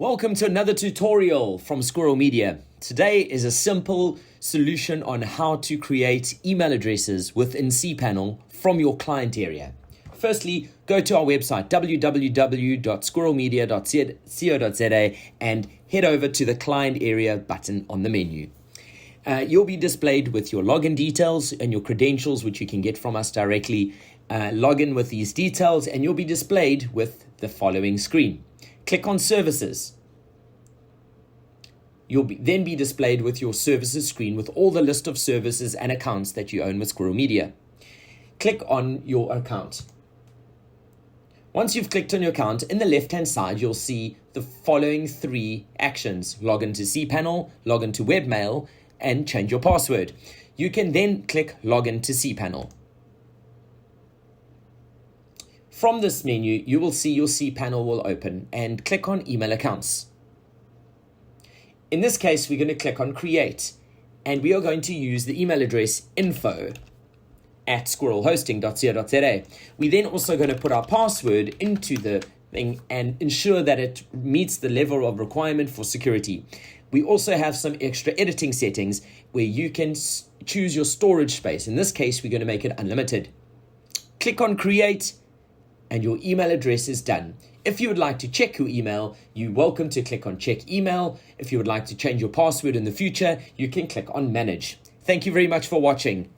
Welcome to another tutorial from Squirrel Media. Today is a simple solution on how to create email addresses within Cpanel from your client area. Firstly, go to our website www.squirrelmedia.co.za and head over to the client area button on the menu. You'll be displayed with your login details and your credentials, which you can get from us directly. Log in with these details and you'll be displayed with the following screen. Click on Services. You'll then be displayed with your services screen with all the list of services and accounts that you own with Squirrel Media. Click on your account. Once you've clicked on your account, in the left-hand side, you'll see the following three actions. Log into Cpanel, log into webmail, and change your password. You can then click Log into Cpanel. From this menu, you will see your Cpanel will open and click on Email Accounts. In this case, we're going to click on Create, and we are going to use the email address info@squirrelhosting.co.za. We then also going to put our password into the thing and ensure that it meets the level of requirement for security. We also have some extra editing settings where you can choose your storage space. In this case, we're going to make it unlimited. Click on Create, and your email address is done. If you would like to check your email, you're welcome to click on Check Email. If you would like to change your password in the future, you can click on Manage. Thank you very much for watching.